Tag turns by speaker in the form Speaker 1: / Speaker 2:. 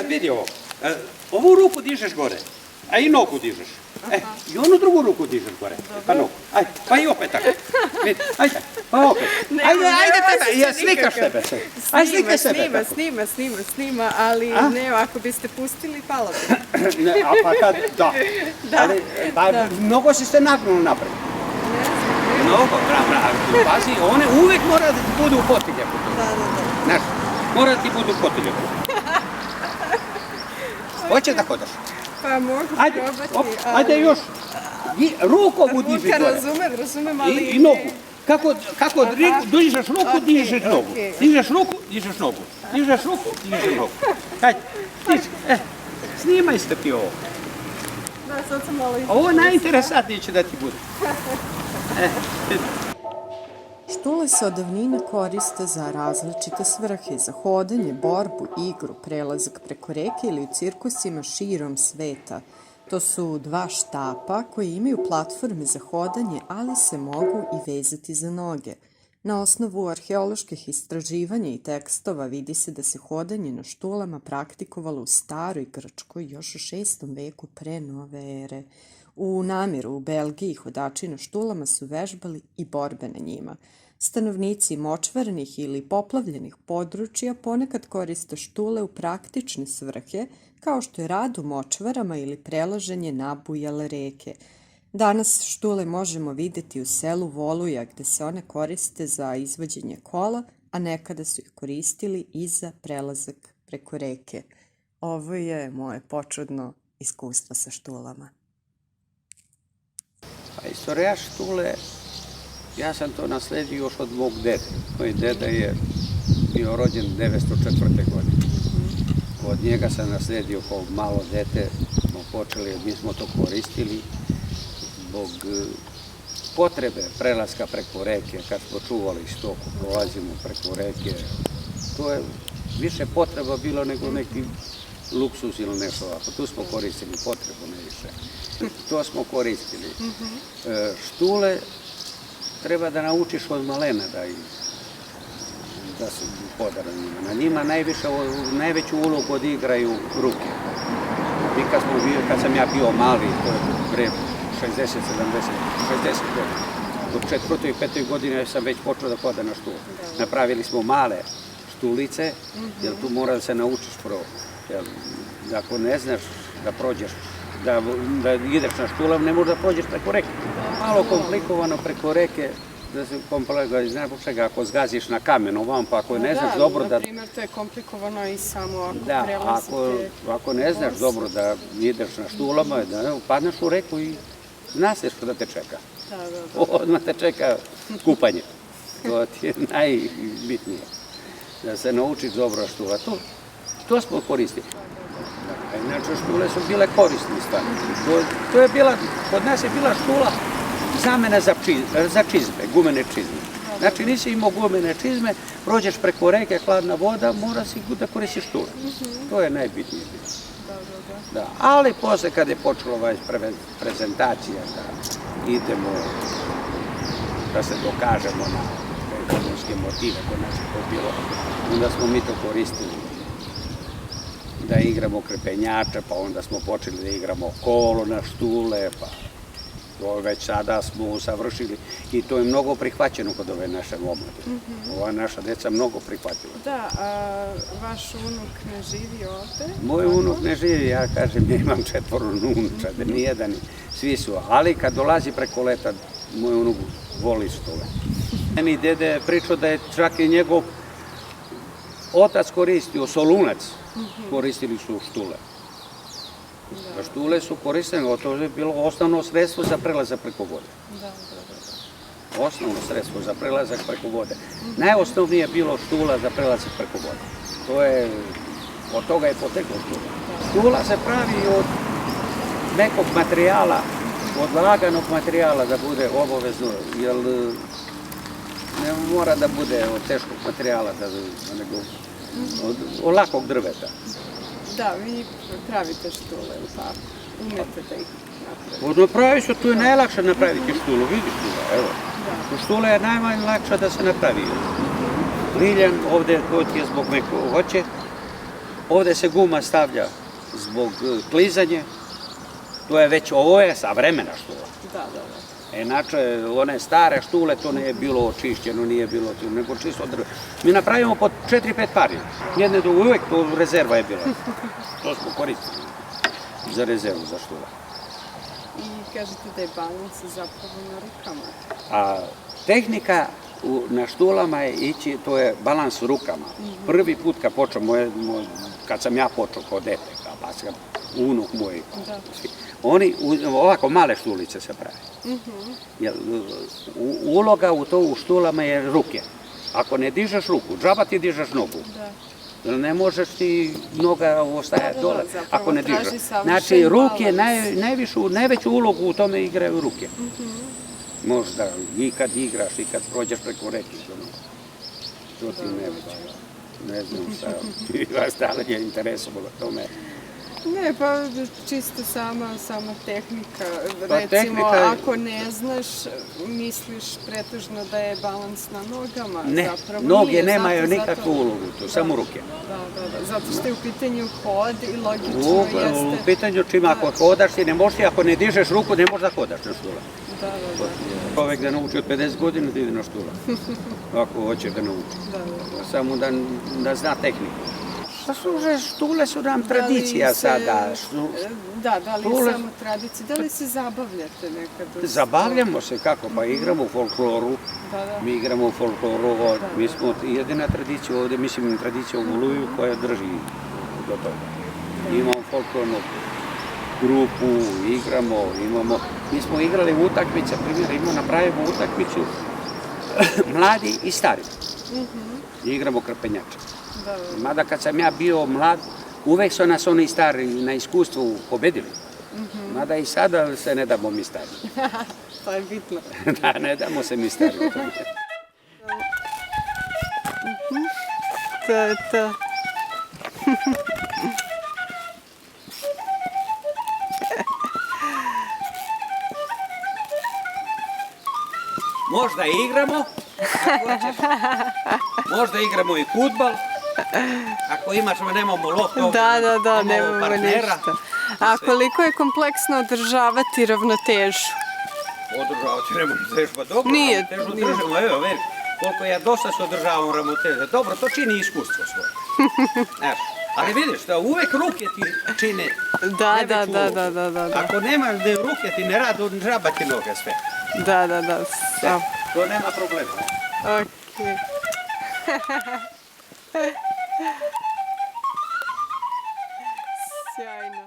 Speaker 1: sad vidi ovo. Ovu ruku dižeš gore, a i nogu dižeš. I onu drugu ruku dižeš gore, pa nogu. Ajde, pa i opet tako. Ajde, pa opet. Ajde, tebe, slikaš tebe. Ajde, slikaj sebe tako.
Speaker 2: Snima, ali ne, ako biste pustili, palo bi.
Speaker 1: A pa kad, da. Ali, mnogo si se nagnula napred. Mnogo, pazi, one uvek mora da ti budu u potiljaku. Znaš, mora da ti budu u potiljaku. Hoće da hodaš?
Speaker 2: Pa mogu probati.
Speaker 1: Ajde još, ruku diži gore.
Speaker 2: Razumem, ali...
Speaker 1: I nogu. Kako dižeš ruku, dižeš nogu. Dižeš ruku, dižeš nogu. Dižeš ruku, dižeš nogu. Ajde, diži. Snimaj se ti ovo.
Speaker 2: Da, sad sam malo izgledala.
Speaker 1: Ovo najinteresantnije će da ti bude.
Speaker 3: Štule se od davnina koriste za različite svrhe, za hodanje, borbu, igru, prelazak preko reke ili u cirkusima širom sveta. To su dva štapa koji imaju platforme za hodanje, ali se mogu i vezati za noge. Na osnovu arheoloških istraživanja i tekstova vidi se da se hodanje na štulama praktikovalo u staroj Grčkoj još u 6. veku pre nove ere. U Namiru, u Belgiji, hodači na štulama su vežbali i borbe na njima. Stanovnici močvarnih ili poplavljenih područja ponekad koriste štule u praktične svrhe, kao što je rad u močvarama ili prelaženje nabujale reke. Danas štule možemo videti u selu Voluja, gde se one koriste za izvođenje kola, a nekada su ih koristili i za prelazak preko reke. Ovo je moje počudno iskustvo sa štulama.
Speaker 1: Pa istorija štule, ja sam to nasledio još od mog dede. Moj deda je bio rođen 1904. godine. Od njega sam nasledio kao malo dete, smo počeli, mi smo to koristili zbog potrebe prelaska preko reke, kad smo čuvali stoku, prolazimo preko reke. To je više potreba bilo nego neki luksus ili nešto ovako. Tu smo koristili potrebu, ne više. To smo koristili. Štule treba da naučiš od malena da se hoda na njima. Na njima najveću ulogu odigraju ruke. I kad sam ja bio mali, to je pre 60, 70, 60 godina. Do 4. i 5. godine sam već počeo da hoda na štulu. Napravili smo male štulice, jer tu mora da se naučiš prvo. Ako ne znaš da prođeš, da ideš na štulav, ne možeš da prođeš preko reke. Malo komplikovano preko reke, da se komplikovano, znaš čega, ako zgaziš na kamen ovam, pa ako ne znaš dobro da...
Speaker 2: Da, na primjer, to je komplikovano i samo ako prelazite...
Speaker 1: Da, ako ne znaš dobro da ideš na štulama, da upadneš u reku i znaš što da te čeka. Odmah te čeka kupanje. To ti je najbitnije. Da se naučiš dobro štula. To smo koristili. Inače, štule su bile korisne stvari. Kod nas je bila štula zamena za čizme, gumene čizme. Znači, nisi imao gumene čizme, prođeš preko reke, hladna voda, mora si da koristiš štule. To je najbitnije. Ali posle kad je počela prezentacija, da idemo, da se dokažemo na ekonomske motive, kod nas je to bilo, onda smo mi to koristili. Da igramo krepenjače, pa onda smo počeli da igramo kolo na štule, pa već sada smo usavršili i to je mnogo prihvaćeno kod ove naše omladine. Ova naša deca mnogo prihvatila.
Speaker 2: Da, a vaš unuk ne živi ovde?
Speaker 1: Moj unuk ne živi, ja kažem, ja imam 4 unučade, nijedan, svi su, ali kad dolazi preko leta, moj unuk voli štule. Meni dede je pričao da je čak i njegov otac koristio solunac, koristili su štule. Štule su koristene, to je bilo osnovno sredstvo za prelazak preko vode. Osnovno sredstvo za prelazak preko vode. Najosnovnije je bilo štula za prelazak preko vode. Od toga je poteklo štula. Štula se pravi od nekog materijala, od laganog materijala da bude obavezno, jer ne mora da bude od teškog materijala, nego od lakog drveta.
Speaker 2: Da, vi pravite štule, tako? Umete da ih napravite?
Speaker 1: Napravi se, tu je najlakše napraviti štulu, vidiš štula, evo. Štula je najmanje lakša da se napravi. Liljan ovde je zbog mekoće, ovde se guma stavlja zbog klizanja, to je već, ovo je savremena štula.
Speaker 2: Da.
Speaker 1: Inače, one stare štule, to nije bilo očišćeno, nije bilo to, nego čisto drvo. Mi napravimo po 4-5 pari. Jedne do uvek, to rezerva je bila. To smo koristili za rezervu, za štula.
Speaker 2: I kažete da je balans zapravo na rukama.
Speaker 1: A tehnika na štulama je ići, to je balans rukama. Prvi put kad počeo, kad sam ja počeo kao dete, kao baska, unuk moj, oni, ovako male štulice se prave. Jer uloga u štulama je ruke. Ako ne dižeš ruku, džaba ti dižeš nogu. Jer ne možeš ti noga ostajati dole ako ne dižeš. Znači, ruke, najveću ulogu u tome igraju ruke. Možda i kad igraš i kad prođeš preko reke. To ti ne znam šta ti vas dalje je interesovalo tome.
Speaker 2: Ne, pa čisto sama tehnika. Recimo, ako ne znaš, misliš pretežno da je balans na nogama.
Speaker 1: Ne, noge nemaju nikakvu ulogu, to samo ruke.
Speaker 2: Da, zato što je u pitanju hod i logično jeste.
Speaker 1: U pitanju čima ako hodaš ti ne možeš, ako ne dižeš ruku ne možeš da hodaš na štula.
Speaker 2: Da.
Speaker 1: Čovek da nauči od 50 godina da ide na štula, ako hoće da nauči. Samo da zna tehniku. Štule su nam tradicija sada.
Speaker 2: Da li samo tradicija, da li se zabavljate nekad?
Speaker 1: Zabavljamo se kako, pa igramo u folkloru. Mi igramo u folkloru, mi smo jedina tradicija ovde, mislim tradicija u Voluju koja drži do toga. Imamo folklornu grupu, mi smo igrali utakmice, primjer, napravimo utakmicu mladi i stari. Igramo krpenjače. Mada kad sam ja bio mlad, uvek su nas oni stari na iskustvu pobedili. Mada i sada se ne damo mi stari.
Speaker 2: To je bitno.
Speaker 1: Da, ne damo se mi stari.
Speaker 2: To je to.
Speaker 1: Možda igramo, možda igramo i fudbal. Ako imaš, nemamo loptu, nemamo partnera.
Speaker 2: A koliko je kompleksno održavati ravnotežu?
Speaker 1: Održavati ravnotežu, pa dobro,
Speaker 2: nije.
Speaker 1: Držimo, evo, veri, koliko ja dosta se održavam ravnotežu. Dobro, to čini iskustvo svoje. Ali vidiš, da uvek ruke ti čine najveću ulogu. Ako nemaš da ruke ti ne radu, žaba ti noge sve.
Speaker 2: Da.
Speaker 1: To nema problema.
Speaker 2: Okej. Sjajno.